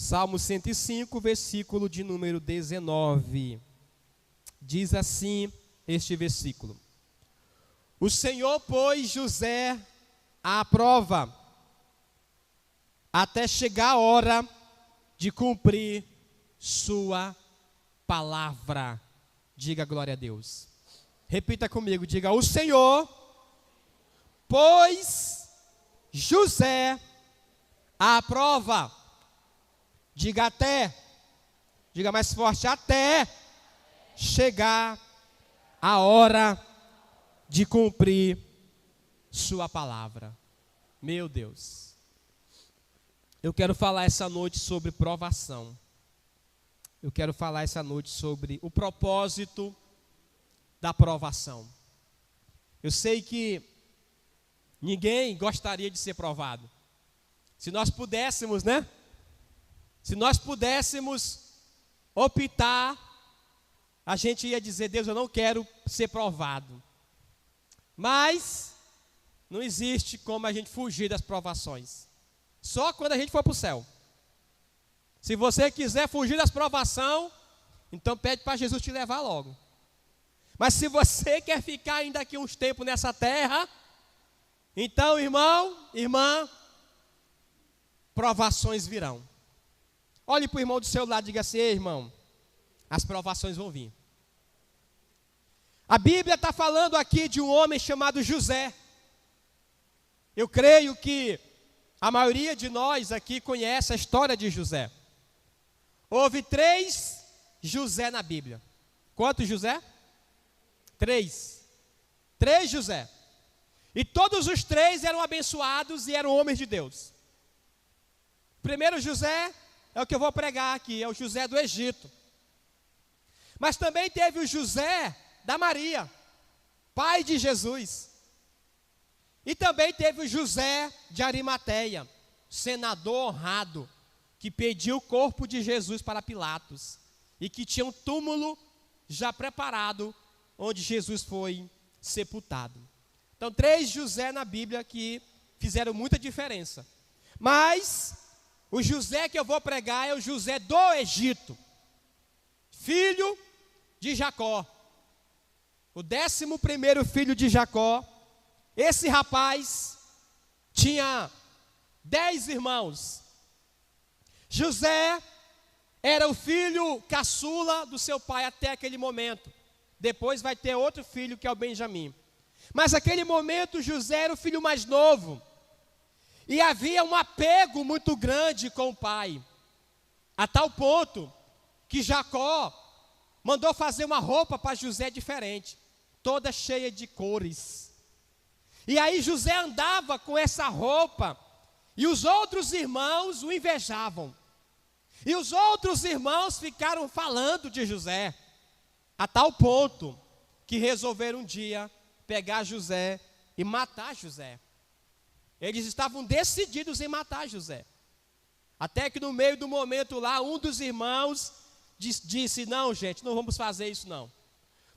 Salmo 105, versículo de número 19. Diz assim este versículo: O Senhor pôs José à prova, até chegar a hora de cumprir sua palavra. Diga glória a Deus. Repita comigo, diga: o Senhor pôs José à prova. Diga até, diga mais forte, até chegar a hora de cumprir sua palavra. Meu Deus, eu quero falar essa noite sobre provação. Eu quero falar essa noite sobre o propósito da provação. Eu sei que ninguém gostaria de ser provado. Se nós pudéssemos, né? Se nós pudéssemos optar, a gente ia dizer: Deus, eu não quero ser provado. Mas não existe como a gente fugir das provações. Só quando a gente for para o céu. Se você quiser fugir das provações, então pede para Jesus te levar logo. Mas se você quer ficar ainda aqui uns tempos nessa terra, então, irmão, irmã, provações virão. Olhe para o irmão do seu lado e diga assim: ei, irmão, as provações vão vir. A Bíblia está falando aqui de um homem chamado José. Eu creio que a maioria de nós aqui conhece a história de José. Houve 3 José na Bíblia. Quantos José? 3. 3 José. E todos os 3 eram abençoados e eram homens de Deus. O primeiro José é o que eu vou pregar aqui, é o José do Egito. Mas também teve o José da Maria, pai de Jesus. E também teve o José de Arimateia, senador honrado, que pediu o corpo de Jesus para Pilatos e que tinha um túmulo já preparado onde Jesus foi sepultado. Então, 3 José na Bíblia que fizeram muita diferença. Mas o José que eu vou pregar é o José do Egito, filho de Jacó, o 11º filho de Jacó. Esse rapaz tinha 10 irmãos. José era o filho caçula do seu pai até aquele momento. Depois vai ter outro filho que é o Benjamim. Mas naquele momento José era o filho mais novo. E havia um apego muito grande com o pai. A tal ponto que Jacó mandou fazer uma roupa para José diferente, toda cheia de cores. E aí José andava com essa roupa e os outros irmãos o invejavam. E os outros irmãos ficaram falando de José, a tal ponto que resolveram um dia pegar José e matar José. Eles estavam decididos em matar José. Até que no meio do momento lá, um dos irmãos disse: não, gente, não vamos fazer isso não.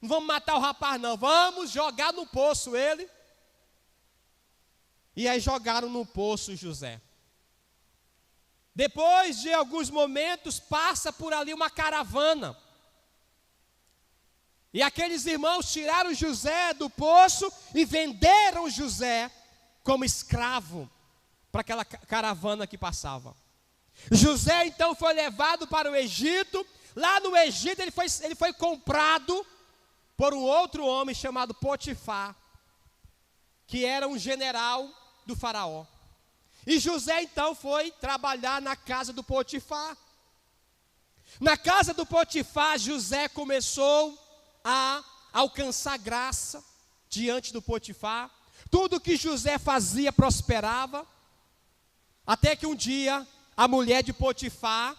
Não vamos matar o rapaz não, vamos jogar no poço ele. E aí jogaram no poço José. Depois de alguns momentos, passa por ali uma caravana. E aqueles irmãos tiraram José do poço e venderam José como escravo para aquela caravana que passava. José então foi levado para o Egito. Lá no Egito ele foi comprado por um outro homem chamado Potifar, que era um general do faraó. E José então foi trabalhar na casa do Potifar. Na casa do Potifar, José começou a alcançar graça diante do Potifar. Tudo que José fazia prosperava. Até que um dia a mulher de Potifar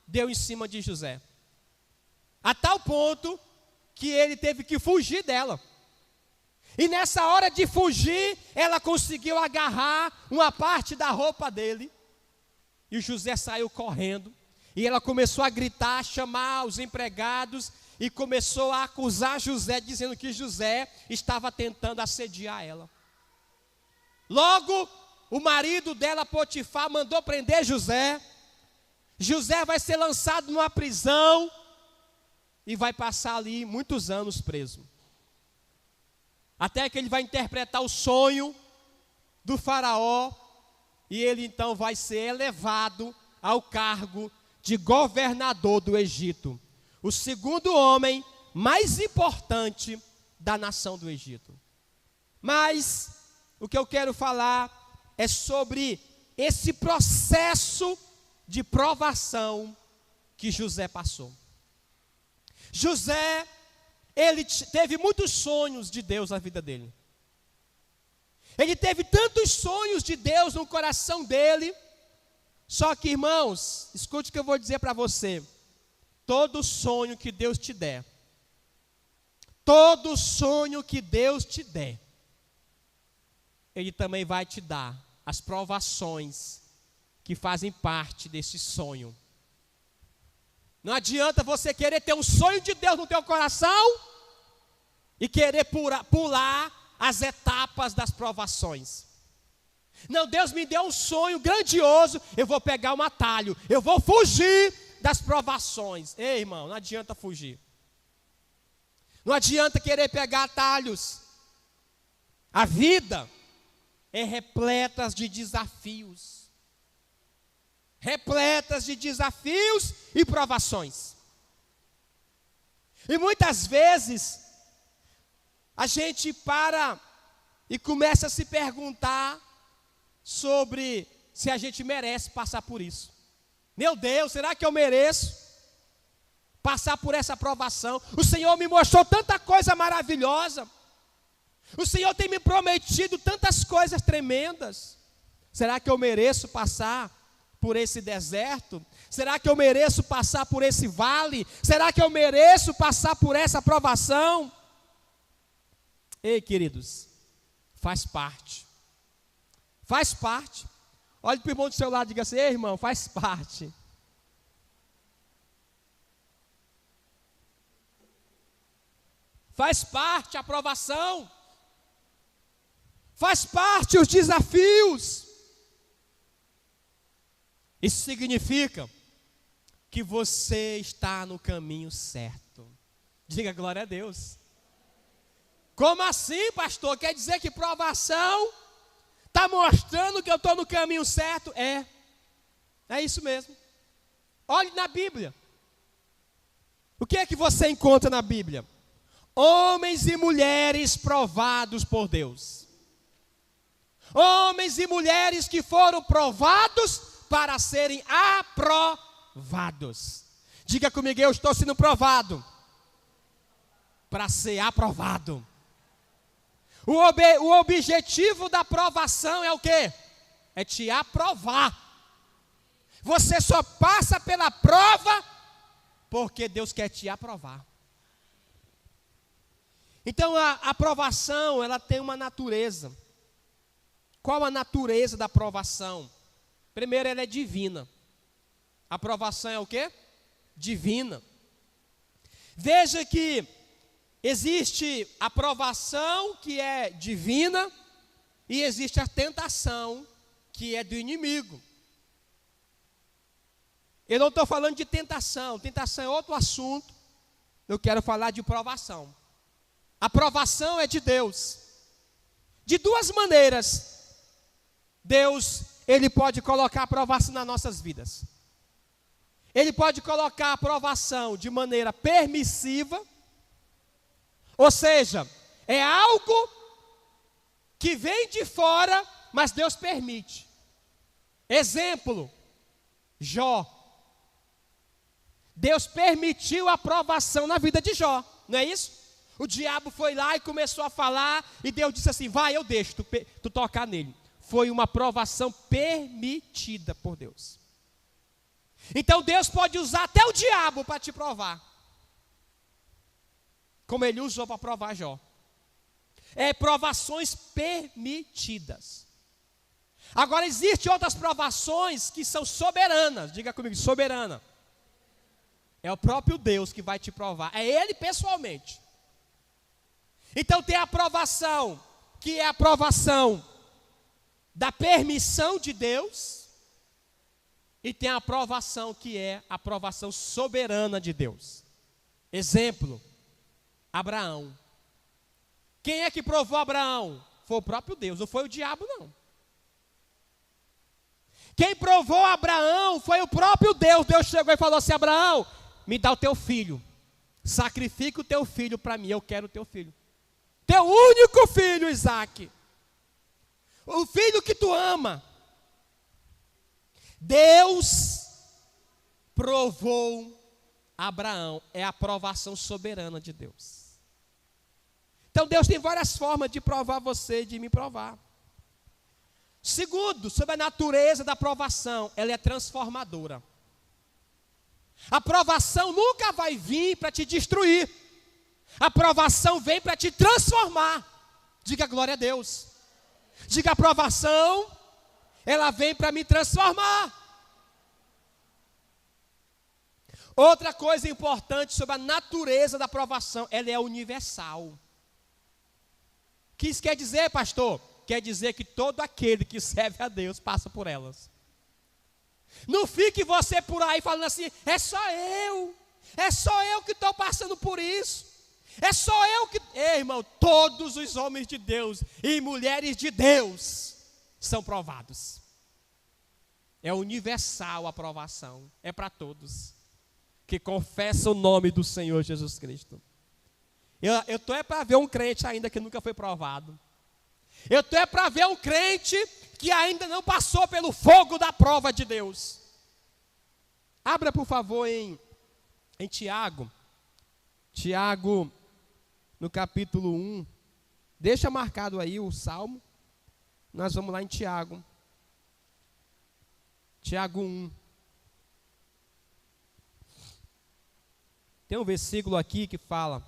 deu em cima de José. A tal ponto que ele teve que fugir dela. E nessa hora de fugir, ela conseguiu agarrar uma parte da roupa dele. E o José saiu correndo. E ela começou a gritar, a chamar os empregados. E começou a acusar José, dizendo que José estava tentando assediar ela. Logo, o marido dela, Potifar, mandou prender José. José vai ser lançado numa prisão e vai passar ali muitos anos preso. Até que ele vai interpretar o sonho do faraó e ele então vai ser elevado ao cargo de governador do Egito. O segundo homem mais importante da nação do Egito. Mas o que eu quero falar é sobre esse processo de provação que José passou. José, ele teve muitos sonhos de Deus na vida dele. Ele teve tantos sonhos de Deus no coração dele. Só que, irmãos, escute o que eu vou dizer para você. Todo sonho que Deus te der, todo sonho que Deus te der, Ele também vai te dar as provações que fazem parte desse sonho. Não adianta você querer ter um sonho de Deus no teu coração e querer pular as etapas das provações. Não, Deus me deu um sonho grandioso, eu vou pegar um atalho, eu vou fugir das provações. Ei, irmão, não adianta fugir. Não adianta querer pegar atalhos. A vida é repleta de desafios. Repletas de desafios e provações. E muitas vezes a gente para e começa a se perguntar sobre se a gente merece passar por isso. Meu Deus, será que eu mereço passar por essa provação? O Senhor me mostrou tanta coisa maravilhosa. O Senhor tem me prometido tantas coisas tremendas. Será que eu mereço passar por esse deserto? Será que eu mereço passar por esse vale? Será que eu mereço passar por essa provação? Ei, queridos, faz parte. Faz parte. Olhe para o irmão do seu lado e diga assim: ei, irmão, faz parte. Faz parte a provação. Faz parte os desafios. Isso significa que você está no caminho certo. Diga glória a Deus. Como assim, pastor? Quer dizer que provação está mostrando que eu estou no caminho certo? É isso mesmo. Olhe na Bíblia. O que é que você encontra na Bíblia? Homens e mulheres provados por Deus. Homens e mulheres que foram provados para serem aprovados. Diga comigo: eu estou sendo provado para ser aprovado. O objetivo da aprovação é o quê? É te aprovar. Você só passa pela prova porque Deus quer te aprovar. Então a aprovação, ela tem uma natureza. Qual a natureza da aprovação? Primeiro, ela é divina. A aprovação é o quê? Divina. Veja que existe a aprovação que é divina e existe a tentação que é do inimigo. Eu não estou falando de tentação. Tentação é outro assunto. Eu quero falar de provação. A provação é de Deus. De duas maneiras, Deus, Ele pode colocar a provação nas nossas vidas. Ele pode colocar a provação de maneira permissiva, ou seja, é algo que vem de fora, mas Deus permite. Exemplo, Jó. Deus permitiu a provação na vida de Jó, não é isso? O diabo foi lá e começou a falar, e Deus disse assim: vai, eu deixo tu tocar nele. Foi uma provação permitida por Deus. Então Deus pode usar até o diabo para te provar, como Ele usou para provar Jó. Provações permitidas. Agora existem outras provações que são soberanas. Diga comigo: soberana. É o próprio Deus que vai te provar, é Ele pessoalmente. Então tem a provação, que é a provação da permissão de Deus. e tem a aprovação, que é a aprovação soberana de Deus. Exemplo, Abraão. Quem é que provou Abraão? Foi o próprio Deus, não foi o diabo, não. Quem provou Abraão foi o próprio Deus. Deus chegou e falou assim: Abraão, me dá o teu filho. Sacrifica o teu filho para mim, eu quero o teu filho. Teu único filho, Isaque. O filho que tu ama. Deus provou Abraão. É a aprovação soberana de Deus. Então Deus tem várias formas de provar você e de me provar. Segundo, sobre a natureza da aprovação, ela é transformadora. A aprovação nunca vai vir para te destruir. A aprovação vem para te transformar. Diga glória a Deus. Diga: a aprovação, ela vem para me transformar. Outra coisa importante sobre a natureza da aprovação, ela é universal. O que isso quer dizer, pastor? Quer dizer que todo aquele que serve a Deus passa por elas. Não fique você por aí falando assim: é só eu que estou passando por isso, é só eu que... Ei, irmão, todos os homens de Deus e mulheres de Deus são provados. É universal a aprovação, é para todos que confessam o nome do Senhor Jesus Cristo. Eu estou para ver um crente ainda que nunca foi provado. Eu estou para ver um crente que ainda não passou pelo fogo da prova de Deus. Abra, por favor, em Tiago. Tiago, no capítulo 1. Deixa marcado aí o salmo. Nós vamos lá em Tiago. Tiago 1. Tem um versículo aqui que fala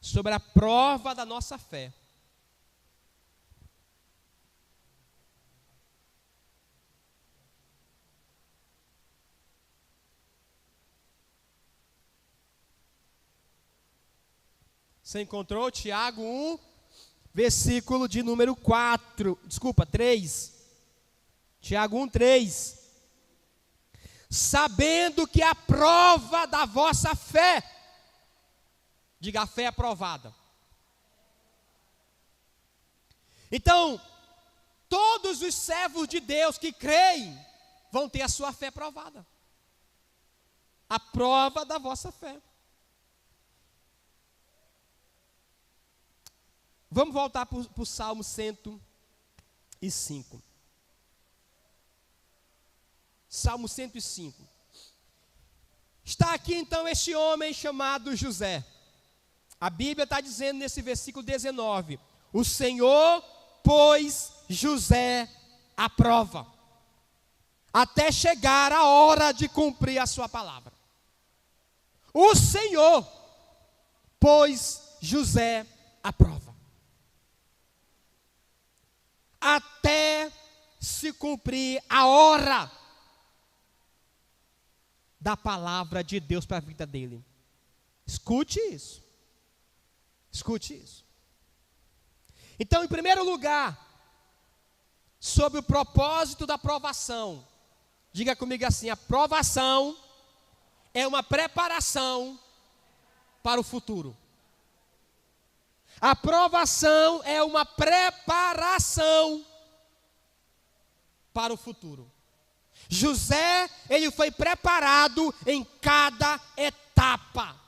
sobre a prova da nossa fé. Você encontrou? Tiago 1, versículo de número 3. Tiago 1, 3. Sabendo que a prova da vossa fé, diga: a fé é aprovada. Então, todos os servos de Deus que creem vão ter a sua fé provada. A prova da vossa fé. Vamos voltar para o Salmo 105. Salmo 105. Está aqui então este homem chamado José. A Bíblia está dizendo nesse versículo 19: o Senhor pôs José à prova, até chegar a hora de cumprir a sua palavra. O Senhor pôs José à prova, até se cumprir a hora da palavra de Deus para a vida dele. Escute isso. Escute isso. Então, em primeiro lugar, sobre o propósito da provação, diga comigo assim: a provação é uma preparação para o futuro. A provação é uma preparação para o futuro. José, ele foi preparado em cada etapa.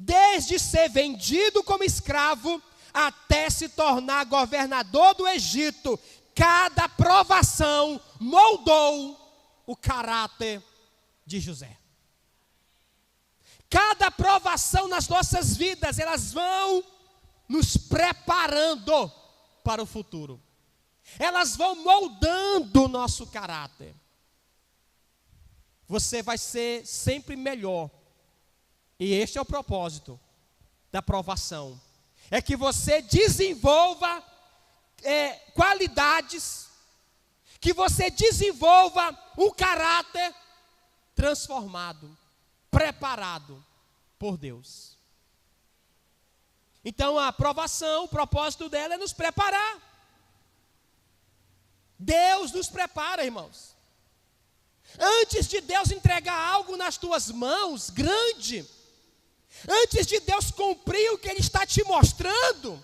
Desde ser vendido como escravo até se tornar governador do Egito, cada provação moldou o caráter de José. Cada provação nas nossas vidas, elas vão nos preparando para o futuro. Elas vão moldando o nosso caráter. Você vai ser sempre melhor. E este é o propósito da provação. É que você desenvolva qualidades, que você desenvolva um caráter transformado, preparado por Deus. Então a provação, o propósito dela é nos preparar. Deus nos prepara, irmãos. Antes de Deus entregar algo nas tuas mãos, grande, antes de Deus cumprir o que Ele está te mostrando,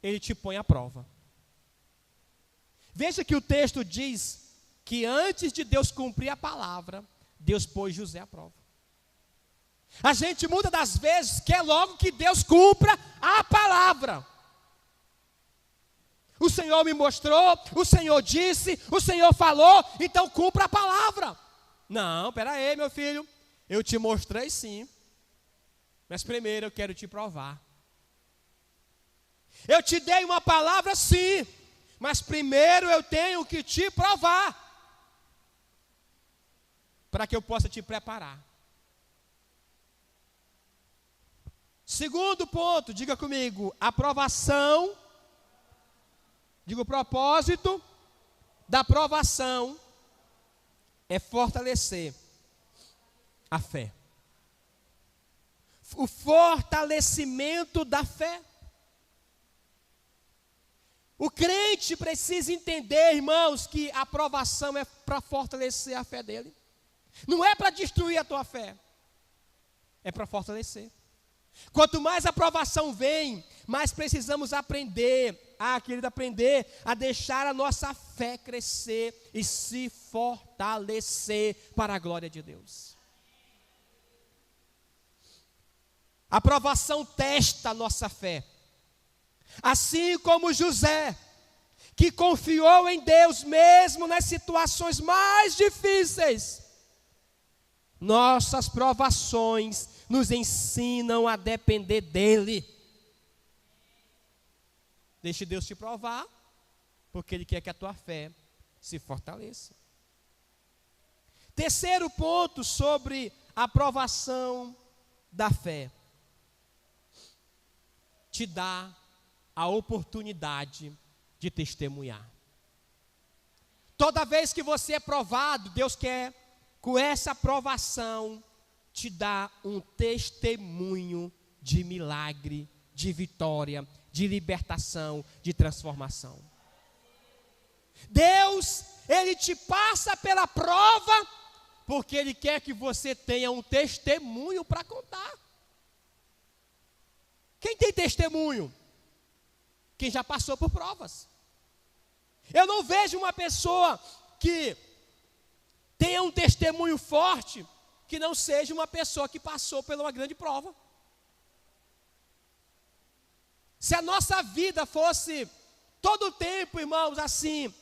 Ele te põe à prova. Veja que o texto diz que antes de Deus cumprir a palavra, Deus pôs José à prova. A gente muitas das vezes quer logo que Deus cumpra a palavra. O Senhor me mostrou, o Senhor disse, o Senhor falou, então cumpra a palavra. Não, espera aí, meu filho, eu te mostrei sim, mas primeiro eu quero te provar. Eu te dei uma palavra sim, mas primeiro eu tenho que te provar, para que eu possa te preparar. Segundo ponto, diga comigo, aprovação. Digo, o propósito da provação é fortalecer a fé. O fortalecimento da fé. O crente precisa entender, irmãos, que a provação é para fortalecer a fé dele. Não é para destruir a tua fé, é para fortalecer. Quanto mais a provação vem, mais precisamos aprender a deixar a nossa fé crescer e se fortalecer para a glória de Deus. A provação testa a nossa fé. Assim como José, que confiou em Deus mesmo nas situações mais difíceis, nossas provações nos ensinam a depender dEle. Deixe Deus te provar, porque Ele quer que a tua fé se fortaleça. Terceiro ponto sobre a provação da fé. Te dá a oportunidade de testemunhar. Toda vez que você é provado, Deus quer, com essa provação, te dar um testemunho de milagre, de vitória, de libertação, de transformação. Deus, Ele te passa pela prova, porque Ele quer que você tenha um testemunho para contar. Quem tem testemunho? Quem já passou por provas. Eu não vejo uma pessoa que tenha um testemunho forte, que não seja uma pessoa que passou por uma grande prova. Se a nossa vida fosse todo o tempo, irmãos, assim,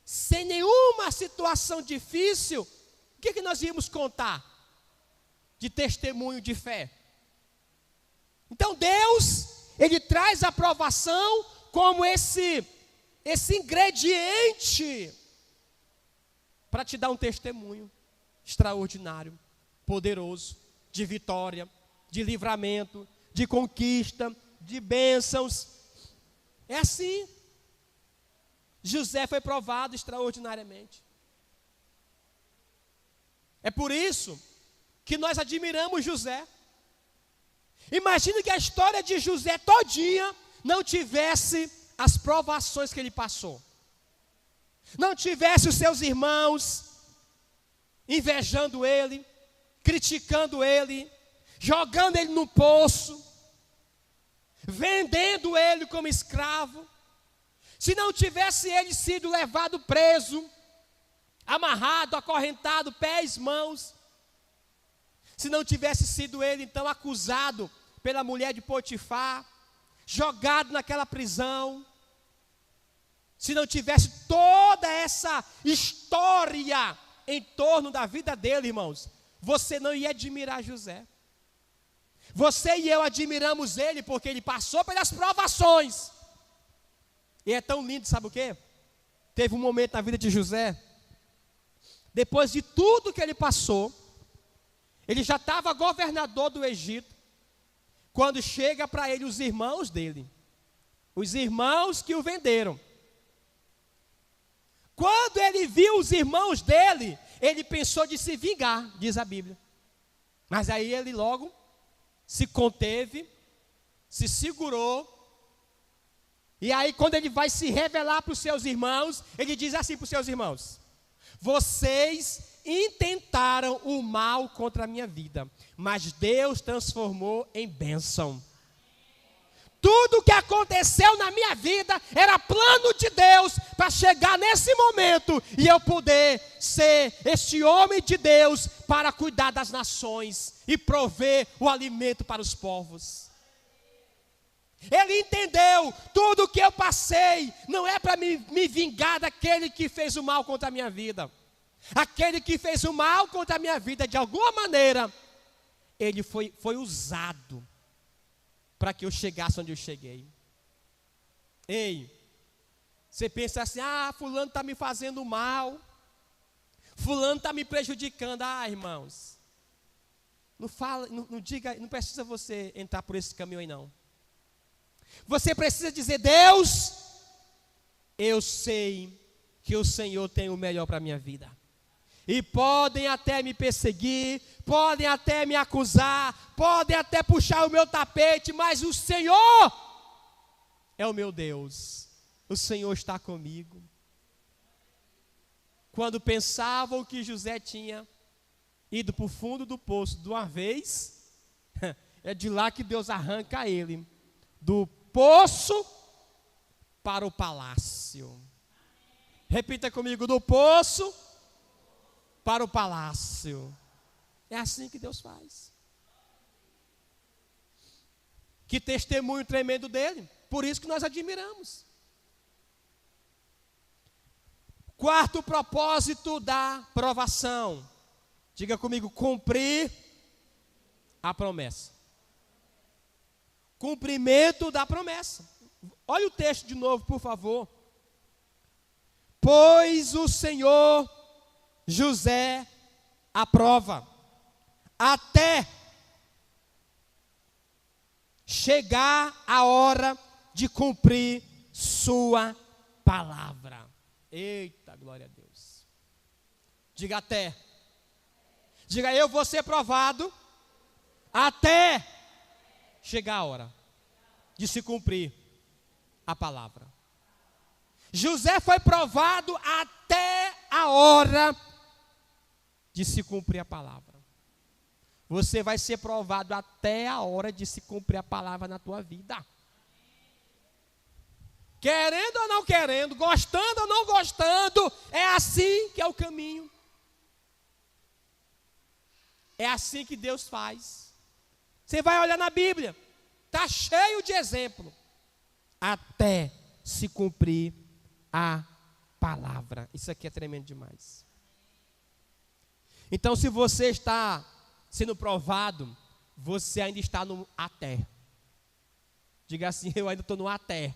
sem nenhuma situação difícil, o que nós íamos contar de testemunho de fé? Então Deus, Ele traz a provação como esse ingrediente para te dar um testemunho extraordinário, poderoso, de vitória, de livramento, de conquista, de bênçãos. É assim. José foi provado extraordinariamente. É por isso que nós admiramos José. Imagine que a história de José todinha não tivesse as provações que ele passou. Não tivesse os seus irmãos invejando ele, criticando ele, jogando ele no poço, vendendo ele como escravo. Se não tivesse ele sido levado preso, amarrado, acorrentado, pés, mãos. Se não tivesse sido ele então acusado pela mulher de Potifar, jogado naquela prisão. Se não tivesse toda essa história em torno da vida dele, irmãos, você não ia admirar José. Você e eu admiramos ele porque ele passou pelas provações. E é tão lindo, sabe o quê? Teve um momento na vida de José, depois de tudo que ele passou, ele já estava governador do Egito, quando chega para ele os irmãos dele, os irmãos que o venderam. Quando ele viu os irmãos dele, ele pensou de se vingar, diz a Bíblia. Mas aí ele logo se conteve, se segurou E aí, quando ele vai se revelar para os seus irmãos, ele diz assim para os seus irmãos: vocês intentaram o mal contra a minha vida, mas Deus transformou em bênção. Tudo que aconteceu na minha vida era plano de Deus para chegar nesse momento e eu poder ser este homem de Deus para cuidar das nações e prover o alimento para os povos. Ele entendeu, tudo que eu passei não é para me vingar daquele que fez o mal contra a minha vida. Aquele que fez o mal contra a minha vida, de alguma maneira, ele foi usado para que eu chegasse onde eu cheguei. Ei, você pensa assim: fulano está me fazendo mal, fulano está me prejudicando. Irmãos, não fala, não diga, não precisa você entrar por esse caminho aí não. Você precisa dizer: Deus, eu sei que o Senhor tem o melhor para a minha vida. E podem até me perseguir, podem até me acusar, podem até puxar o meu tapete, mas o Senhor é o meu Deus. O Senhor está comigo. Quando pensavam que José tinha ido para o fundo do poço de uma vez, é de lá que Deus arranca ele, do poço para o palácio. Repita comigo: do poço para o palácio. É assim que Deus faz. Que testemunho tremendo dele. Por isso que nós admiramos. Quarto propósito da provação. Diga comigo: cumprir a promessa. Cumprimento da promessa. Olha o texto de novo, por favor. Pois o Senhor José aprova até chegar a hora de cumprir sua palavra. Eita, glória a Deus. Diga até. Diga: eu vou ser provado até chegar a hora de se cumprir a palavra. José foi provado até a hora de se cumprir a palavra. Você vai ser provado até a hora de se cumprir a palavra na tua vida. Querendo ou não querendo, gostando ou não gostando, é assim que é o caminho. É assim que Deus faz. Você vai olhar na Bíblia, está cheio de exemplo. Até se cumprir a palavra. Isso aqui é tremendo demais. Então, se você está sendo provado, você ainda está no até. Diga assim: eu ainda estou no até.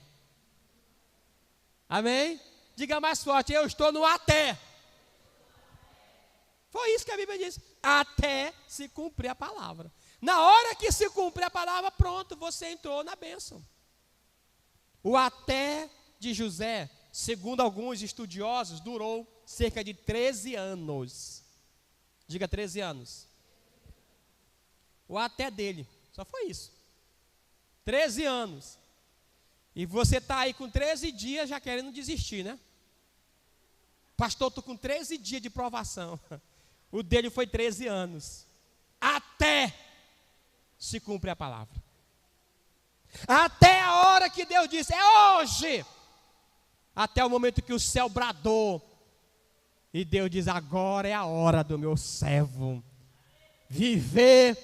Amém? Diga mais forte: eu estou no até. Foi isso que a Bíblia diz. Até se cumprir a palavra. Na hora que se cumprir a palavra, pronto, você entrou na bênção. O até de José, segundo alguns estudiosos, durou cerca de 13 anos. Diga 13 anos. O até dele, só foi isso. 13 anos. E você está aí com 13 dias já querendo desistir, né? Pastor, estou com 13 dias de provação. O dele foi 13 anos. Até se cumpre a palavra. Até a hora que Deus disse: é hoje. Até o momento que o céu bradou. E Deus diz: agora é a hora do meu servo viver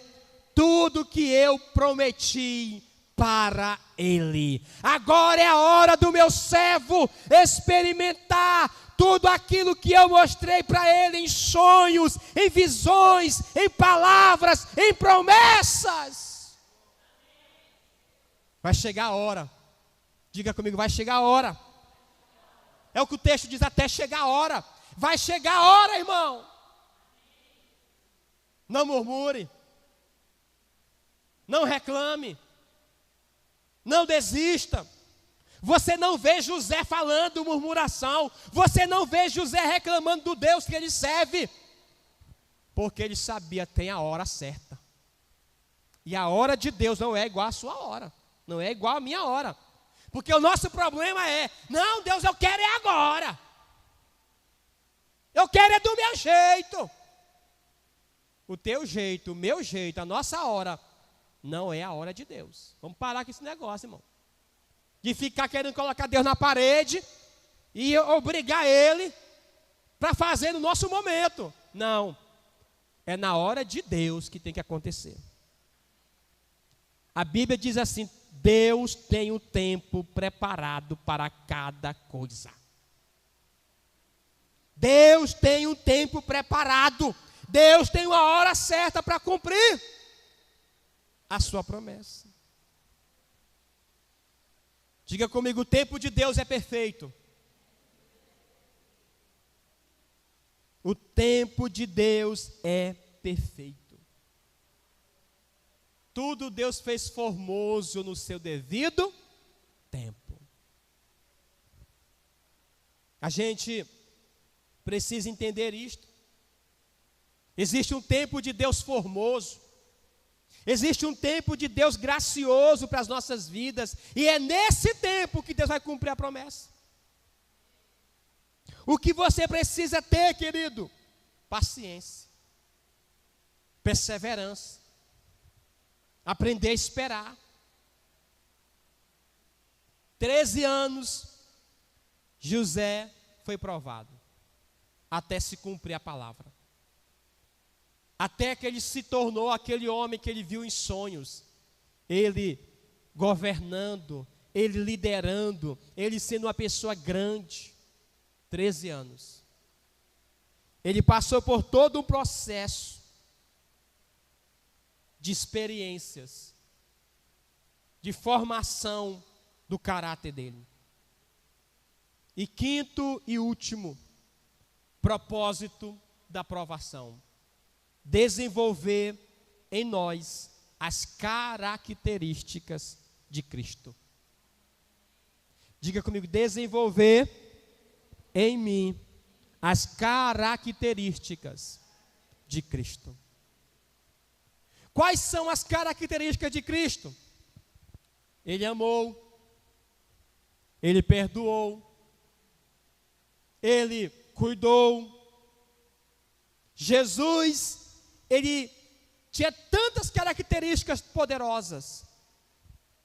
tudo que eu prometi para ele. Agora é a hora do meu servo experimentar tudo aquilo que eu mostrei para ele em sonhos, em visões, em palavras, em promessas. Vai chegar a hora. Diga comigo: vai chegar a hora. É o que o texto diz: até chegar a hora. Vai chegar a hora, irmão. Não murmure. Não reclame. Não desista. Você não vê José falando murmuração. Você não vê José reclamando do Deus que ele serve. Porque ele sabia, tem a hora certa. E a hora de Deus não é igual à sua hora. Não é igual à minha hora. Porque o nosso problema é, não, Deus, eu quero é agora. Eu quero é do meu jeito. O teu jeito, o meu jeito, a nossa hora, não é a hora de Deus. Vamos parar com esse negócio, irmão. De ficar querendo colocar Deus na parede e obrigar Ele para fazer no nosso momento. Não. É na hora de Deus que tem que acontecer. A Bíblia diz assim, Deus tem um tempo preparado para cada coisa. Deus tem um tempo preparado. Deus tem uma hora certa para cumprir a sua promessa. Diga comigo, o tempo de Deus é perfeito. O tempo de Deus é perfeito. Tudo Deus fez formoso no seu devido tempo. A gente precisa entender isto. Existe um tempo de Deus formoso. Existe um tempo de Deus gracioso para as nossas vidas. E é nesse tempo que Deus vai cumprir a promessa. O que você precisa ter, querido? Paciência. Perseverança. Aprender a esperar. 13 anos, José foi provado. Até se cumprir a palavra. Até que ele se tornou aquele homem que ele viu em sonhos. Ele governando, ele liderando, ele sendo uma pessoa grande. 13 anos. Ele passou por todo um processo de experiências, de formação do caráter dele. E quinto e último propósito da provação: desenvolver em nós as características de Cristo. Diga comigo, desenvolver em mim as características de Cristo. Quais são as características de Cristo? Ele amou, ele perdoou, ele cuidou. Jesus, ele tinha tantas características poderosas,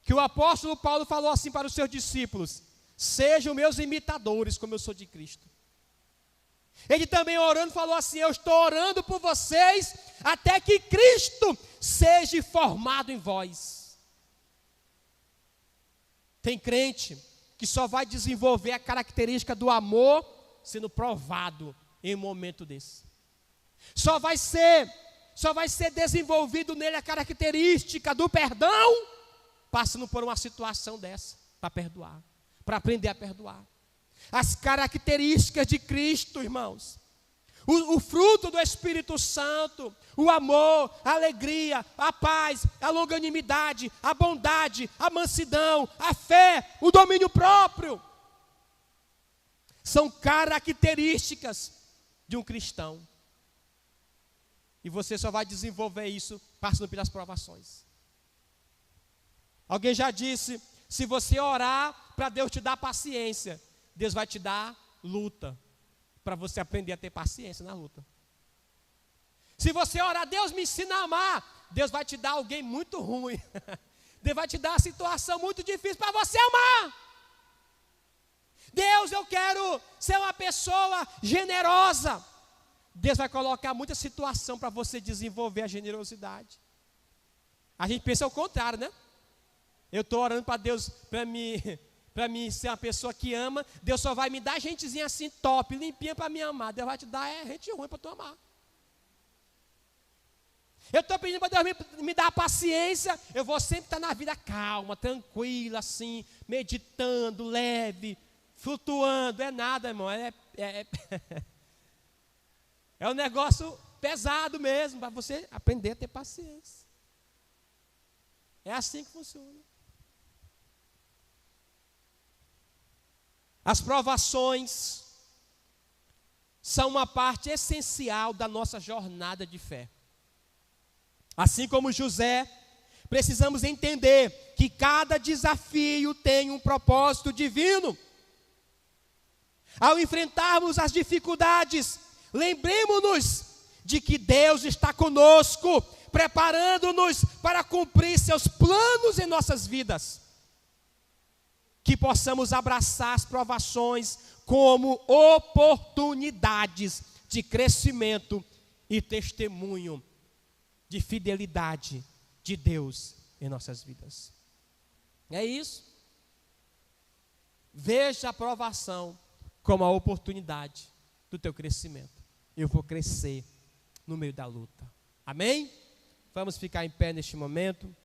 que o apóstolo Paulo falou assim para os seus discípulos: sejam meus imitadores, como eu sou de Cristo. Ele também orando falou assim: eu estou orando por vocês, até que Cristo seja formado em vós. Tem crente que só vai desenvolver a característica do amor sendo provado em um momento desse. Só vai ser desenvolvido nele a característica do perdão, passando por uma situação dessa, para perdoar, para aprender a perdoar. As características de Cristo, irmãos. O fruto do Espírito Santo, o amor, a alegria, a paz, a longanimidade, a bondade, a mansidão, a fé, o domínio próprio. São características de um cristão. E você só vai desenvolver isso passando pelas provações. Alguém já disse, se você orar para Deus te dar paciência, Deus vai te dar luta, para você aprender a ter paciência na luta. Se você orar, Deus me ensina a amar, Deus vai te dar alguém muito ruim. Deus vai te dar uma situação muito difícil para você amar. Deus, eu quero ser uma pessoa generosa. Deus vai colocar muita situação para você desenvolver a generosidade. A gente pensa o contrário, né? Eu estou orando para Deus, para mim ser uma pessoa que ama. Deus só vai me dar gentezinha assim top, limpinha para me amar. Deus vai te dar gente ruim para tu amar. Eu estou pedindo para Deus me dar paciência. Eu vou sempre estar na vida calma, tranquila assim, meditando, leve, flutuando. É nada, irmão, é um negócio pesado mesmo, para você aprender a ter paciência. É assim que funciona. As provações são uma parte essencial da nossa jornada de fé. Assim como José precisamos entender que cada desafio tem um propósito divino. Ao enfrentarmos as dificuldades, lembremos-nos de que Deus está conosco, preparando-nos para cumprir seus planos em nossas vidas. Que possamos abraçar as provações como oportunidades de crescimento e testemunho de fidelidade de Deus em nossas vidas. É isso. Veja a provação como a oportunidade do teu crescimento. Eu vou crescer no meio da luta. Amém? Vamos ficar em pé neste momento.